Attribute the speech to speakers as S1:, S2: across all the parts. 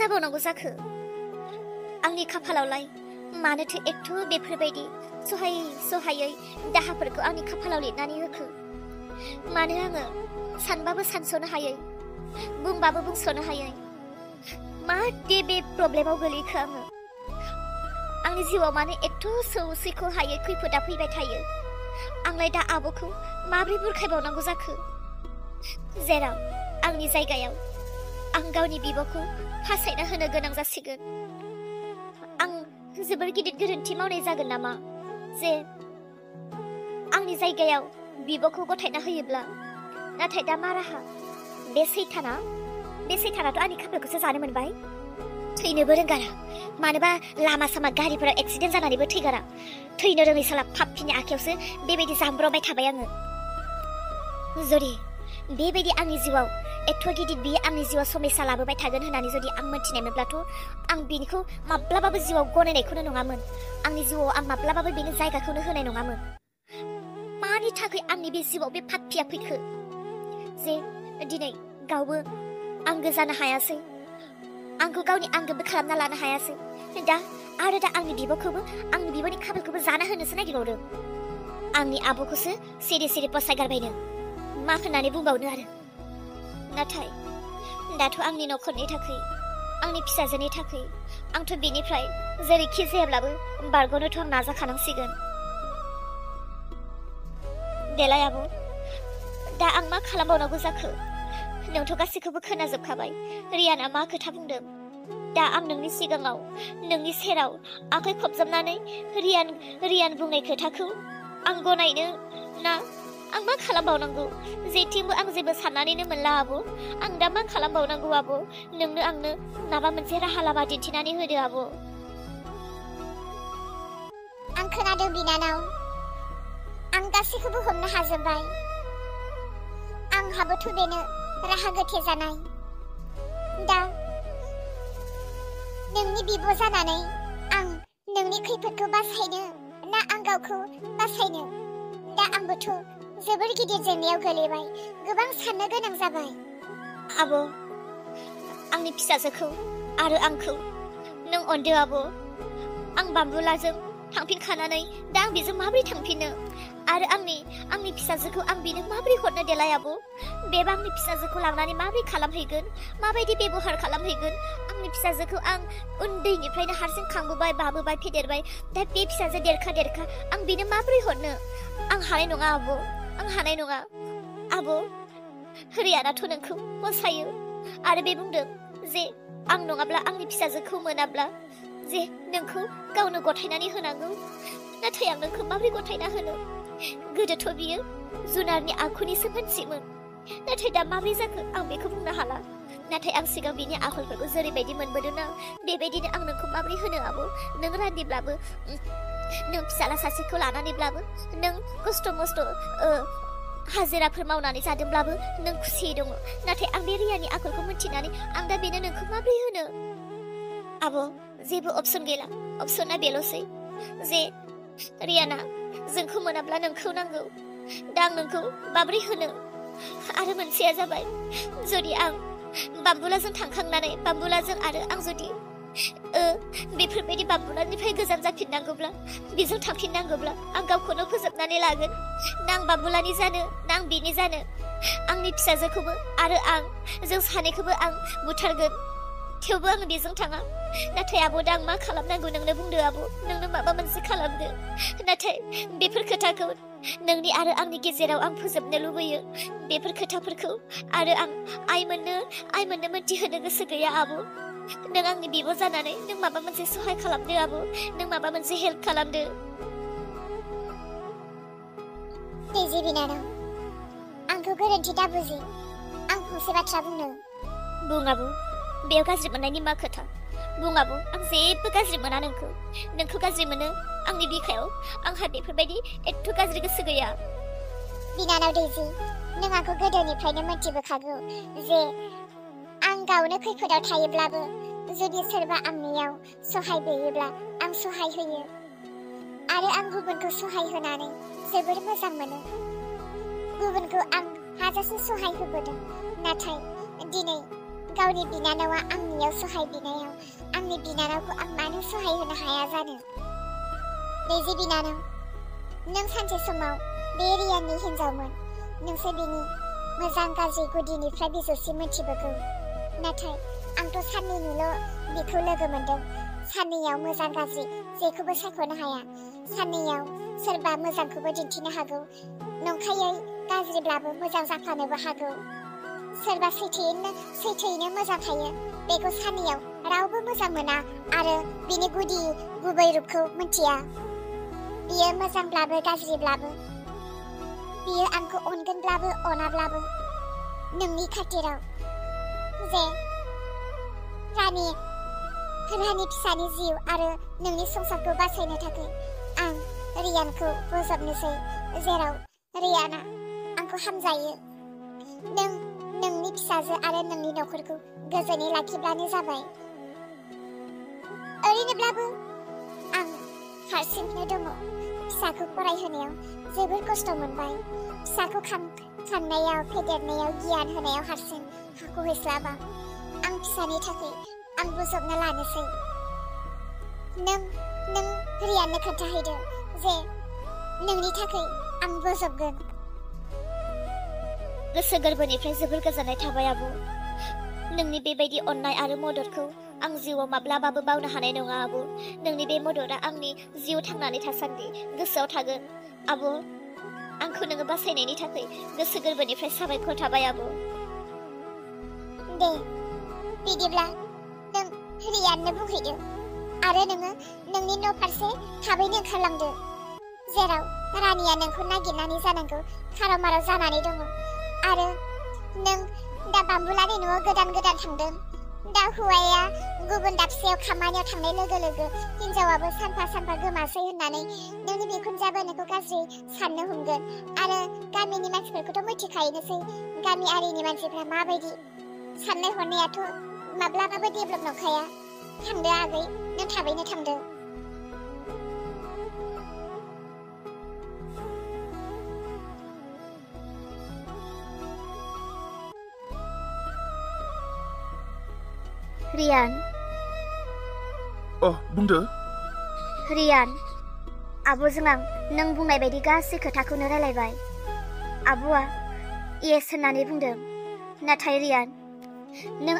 S1: जाबावनांगौ जाखो आंनि खाफालावलाय मानोथो एथ' बेफोरबायदि सहायै दाहाफोरखौ आंनि खाफालाव लिरनानै होखो मानो आङो सानबाबो सानस'नो हायै बुंबाबो बुंस'नो हायै मा दे बे प्रब्लेमाव गोलैखो आङो आंनि जिउआव मानो एथ' सौसिखौ हायै खैफोदा फैबाय थायो आंलाय दा आब'खौ माबोरै बुरखायबावनांगौ जाखो जेराव आंनि जायगायाव आं गावनि बिब'खौ फासायना होनो गोनां जासिगोन आं जोबोर गिदिर गोरोन्थि मावनाय जागोन नामा जे आंनि जायगायाव बिब'खौ गथायना होयोब्ला नाथाय दा मा राहा बे सैतानाथ' आंनि खाफालखौसो जानो मोनबाय थैनोबो रोंगारा मानोबा लामा सामा गारिफोराव एक्सिडेन्ट जानानैबो थैगारा थैनो रोङै साला पाप्पिनि आखायावसो बेबायदि जामब्रबाय थाबाय आङो जुदि बेबायदि आंनि जिउआव एथ' गिदिर बियो आंनि जिउआव समस्या लाबोबाय थागोन होननानै जुदि आं मोनथिनायमोनब्लाथ' आं बिनिखौ माब्लाबाबो जिउआव गनायनायखौनो नङामोन आंनि जिउआव आं माब्लाबाबो बेनो जायगाखौनो होनाय नङामोन मानि थाखाय आंनि बे जिउआव बे पाप्पिया फैखो जे दिनै गावबो आंगो जानो हायासै आंखौ गावनि आंगोबो खालामना लानो हायासै दा आंनि बिब'खौबो आंनि बिब'नि खाफालखौबो जाना होनोसो नागिरबावदों आंनि आब'खौसो सिरि फसायगारबायनो मा होननानै बुंबावनो आरो नाथाय दाथ' आंनि नखरनि थाखाय आंनि फिसाजोनि थाखाय आंथ' बेनिफ्राय जेरैखि जायाब्लाबो बारग'नोथ' आं नाजाखानांसिगोन देलाय आब' दा आं मा खालामबावनांगौ जाखो नोंथ' गासैखौबो खोनाजोबखाबाय रियाना मा खोथा बुंदों दा आं नोंनि सिगाङाव नोंनि सेराव आखाइ खबजाबनानै रियान बुंनाय खोथाखौ आं गनायनो ना आं मा खालामबावनांगौ जेथिंबो आं जेबो साननानैनो मोनला आब' आं दा मा खालामबावनांगौ आब' नोंनो आंनो माबा मोनसे राहा लामा दिन्थिनानै होदो आब'
S2: आं खोनादों बिनानाव आं गासैखौबो हमनो हाजोबबाय आंहाबोथ' बेनो राहा गोथे जानाय दा नोंनि बिब' जानानै आं नोंनि खैफोदखौ बासायनो ना आं गावखौ बासायनो दा आंबोथ' जोबोर गिदिर जेंनायाव गोलैबाय गोबां साननो गोनां जाबाय
S1: आब' आंनि फिसाजोखौ आरो आंखौ नों अनदो आब' आं बाम्बुलाजों थांफिनखानानै दा आं बेजों माबोरै थांफिनो आरो आंनि फिसाजोखौ आं बेनो माबोरै हरनो देलाय आब' बेबा आंनि फिसाजोखौ लांनानै माबोरै खालामहैगोन माबायदि बेबहार खालामहैगोन आंनि फिसाजोखौ आं उन्दैनिफ्रायनो हारसिं खांबोबाय बाबोबाय फेदेरबाय दा बे फिसाजो देरखा आं बेनो माबोरै हरनो आं हानाय नङा आब' आं हानाय नङा आब' रियानाथ' नोंखौ मोसायो आरो बे बुंदों जे आं नङाब्ला आंनि फिसाजोखौ मोनाब्ला जे नोंखौ गावनो गथायनानै होनांगौ नाथाय आं नोंखौ माबोरै गथायना होनो गोदोथ' बियो जुनारनि आखुनिसो मानसिमोन नाथाय दा माबोरै जाखो आं बेखौ बुंनो हाला नाथाय आं सिगां बिनि आखलफोरखौ जेरैबायदि मोनबोदों ना बेबायदिनो आं नोंखौ माबोरै होनो आब' नों रान्दिब्लाबो नों फिसाला सासेखौ लानानैब्लाबो नों खस्थ' मस्थ' हाजिराफोर मावनानै जादोंब्लाबो नों खुसियै दङ नाथाय आं बे रियानि आखलखौ मिथिनानै आं दा बेनो नोंखौ माबोरै होनो आब' जेबो अपसन गैला अपसना बेल'सै जे रियाना जोंखौ मोनाब्ला नोंखौ नांगौ दा आं नोंखौ माबोरै होनो आरो मोनसेया जाबाय जुदि आं बाम्बुलाजों थांखांनानै बाम्बुलाजों आरो आं जुदि बेफोरबायदि बाम्बुलानिफ्राय गोजान जाफिननांगौब्ला बेजों थांफिननांगौब्ला आं गावखौनो फोजोबनानै लागोन ना आं बाम्बुलानि जानो ना आं बेनि जानो आंनि फिसाजोखौबो आरो आं जों सानैखौबो आं बुथारगोन थेवबो आं बेजों थाङा नाथाय आब' दा आं मा खालामनांगौ नोंनो बुंदो आब' नोंनो माबा मोनसे खालामदो नाथाय बेफोर खोथाखौ नोंनि आरो आंनि गेजेराव आं फोजोबनो लुबैयो बेफोर खोथाफोरखौ आरो आं आइ मोननो मोनथिहोनो गोसो गैया आब' नों आंनि बिब' जानानै नों माबा मोनसे सहाय खालामदो आब' नों माबा मोनसे हेल्प खालामदो
S2: दैजि बिनानाव आंखौ गोरोन्थि दाबुजि आं फंसे बाथ्रा बुंनो
S1: बुं आब' बेयाव गाज्रि मोननायनि मा खोथा बुं आब' आं जेबो गाज्रि मोना नोंखौ गाज्रि मोनो आंनि बिखायाव आंहा बेफोरबायदि एथ' गाज्रि गोसो गैया
S2: बिनानाव दैजि नों आंखौ गोदोनिफ्रायनो मोनथिबोखागौ जे आं गावनो खैफोदाव थायोब्लाबो जुदि सोरबा आंनियाव सहाय गैयोब्ला आं सहाय होयो आरो आं गुबुनखौ सहाय होनानै जोबोर मोजां मोनो गुबुनखौ आं हाजासे सहाय होबोदों नाथाय दिनै गावनि बिनानावा आंनियाव सहाय बिनायाव आंनि बिनानावखौ आं मानो सहाय होनो हाया जानो? दैजि बिनानाव, नों सानसे समाव बे रियाननि हिन्जावमोन। नोंसो बिनि मोजां गाज्रि गुदिनिफ्राय बिजौसिम मिथिबोगौ। नाथाय आंथ' साननैनिल' बिखौ लोगो मोनदों। साननैयाव मोजां गाज्रि जेखौबो सायख'नो हाया। साननैयाव सोरबा मोजांखौबो दिन्थिनो हागौ, नंखायै गाज्रिब्लाबो मोजां जाफ्लानोबो हागौ। सोरबा सैथोयैनो मोजां थायो, बेखौ साननैयाव रावबो मोजां मोना आरो बिनि गुबै रूपखौ मिथिया। बियो मोजांब्लाबो गाज्रिब्लाबो, बियो आंखौ अनगोनब्लाबो अनाब्लाबो, नोंनि खाथिराव जे रानि फिसानि जिउ आरो नोंनि संसारखौ बासायनो थाखाय आं रियानखौ बोजबनोसै, जेराव रियाना आंखौ हामजायो। नोंनि फिसाजो आरो नोंनि नखरखौ गोजोनै लाखिब्लानो जाबाय। ओरैनोब्लाबो आं हारसिंनो दङ। फिसाखौ फरायहोनायाव जोबोर खस्थ' मोनबाय। फिसाखौ खांनायाव, फेदेरनायाव, गियान होनायाव हारसिं हाख'हैस्लाबा। आं फिसानि थाखाय आं बोजबना लानोसै। नों रियाननो खोन्थाहैदो जे नोंनि थाखाय आं बोजबगोन।
S1: गोसो गोरबोनिफ्राय जोबोर गोजोननाय थाबाय आब'। नोंनि बेबायदि अननाय आरो मददखौ आं जिउआव माब्लाबाबो बावनो हानाय नङा आब'। नोंनि बे मददआ आंनि जिउ थांनानै थासान्दि गोसोआव थागोन। आब', आंखौ नोङो बासायनायनि थाखाय गोसो गोरबोनिफ्राय साबायखर थाबाय आब'।
S2: दे बिदिब्ला नों रियाननो बुंहैदो आरो नोङो नोंनि न' फारसे थाबैनो ओंखारलांदो, जेराव रानिया नोंखौ नागिरनानै जानांगौ खाराव माराव जानानै दङ। आरो नों दा बाम्बुलानि न'आव गोदान थांदों। दा हौवाया गुबुन दाबसेयाव खामानियाव थांनाय लोगो लोगो हिन्जावाबो सानफा गोमासै होननानै नोंनि बिखुनजोआबो नोंखौ गाज्रि साननो हमगोन। आरो गामिनि मानसिफोरखौथ' मिथिखायोनोसै, गामियारिनि मानसिफ्रा माबायदि। साननाय हनायाथ' माब्लाबाबो डेभेलप नंखाया। थांदो आगै, नों थाबैनो थांदो।
S1: रियान।
S3: बुंदो।
S1: रियान, आब'जों आं नों बुंनाय बायदि गासै खोथाखौनो रायलायबाय। आब'आ येस होननानै बुंदों। नाथाय रियान, नों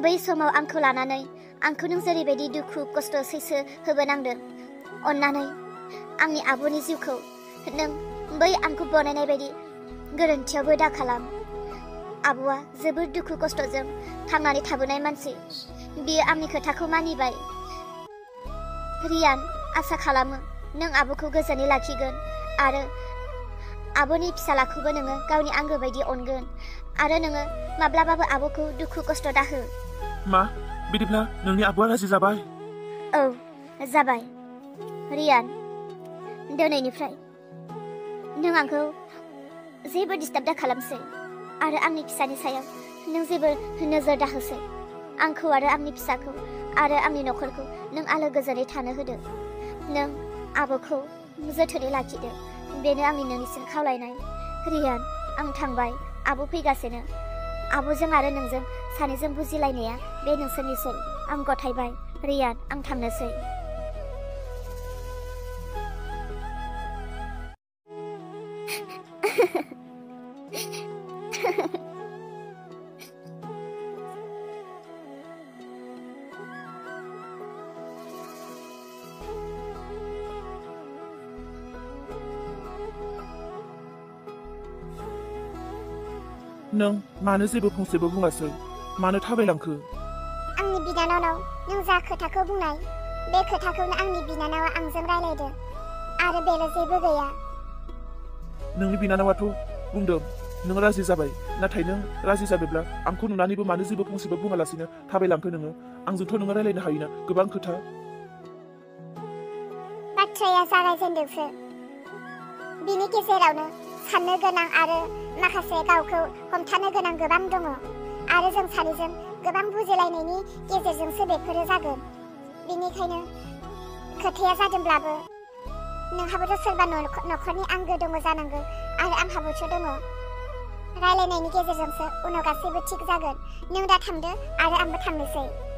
S1: बै समाव आंखौ लानानै आंखौ नों जेरैबायदि दुखु खस्थ' सैसो होबोनांदों, अन्नानै आंनि आब'नि जिउखौ नों बै आंखौ बनायनाय बायदि गोरोन्थियावबो दाखालाम। आब'आ जोबोर दुखु खस्थ'जों थांनानै थाबोनाय मानसि। बियो आंनि खोथाखौ मानिबाय। रियान, आसा खालामो नों आब'खौ गोजोनै लाखिगोन आरो आब'नि फिसालाखौबो नोङो गावनि आंगो बायदि अनगोन आरो नोङो माब्लाबाबो आब'खौ दुखु खस्थ' दाहो।
S3: मा? बिदिब्ला नोंनि आब'आ राजि जाबाय?
S1: औ, जाबाय। रियान, दिनैनिफ्राय नों आंखौ जेबो डिस्टार्ब दा खालामसै आरो आंनि फिसानि सायाव नों जेबो नोजोर दाहोसै। आंखौ आरो आंनि फिसाखौ आरो आंनि नखरखौ नों आलो गोजोनै थानो होदो। नों आब'खौ जोथोनै लाखिदो, बेनो आंनि नोंनिसिम खावलायनाय। रियान, आं थांबाय, आब' फैगासिनो। आब'जों आरो नोंजों सानैजों बुजिलायनाया बे नोंसोरनिसै। आं गथायबाय। रियान, आं थांनोसै।
S3: नों मानो जेबो फंसेबो बुङासै? मानो थाबायलांखो?
S2: आंनि बिनानावनाव नों जा खोथाखौ बुंनाय, बे खोथाखौनो आंनि बिनानावा आंजों रायलायदों आरो बेल' जेबो गैया।
S3: नोंनि बिनानावाथ' बुंदों नों राजि जाबाय, नाथाय नों राजि जाबायब्ला आंखौ नुनानैबो मानो जेबो फंसेबो बुङालासिनो थाबायलांखो नोङो? आंजोंथ' नोङो रायलायनो हायोना गोबां खोथा।
S2: बाथ्राया जागायजेनदोंसो। बिनि गेजेरावनो साननो गोनां आरो माखासे गावखौ हमथानो गोनां गोबां दङ आरो जों सानैजों गोबां बुजिलायनायनि गेजेरजोंसो बेफोरो जागोन। बेनिखायनो खोथाया जादोंब्लाबो नोंहाबोथ' सोरबा नखरनि आंगो दङ जानांगौ आरो आंहाबोथ' दङ। रायलायनायनि गेजेरजोंसो उनाव गासैबो थिग जागोन। नों दा थांदो आरो आंबो थांनोसै।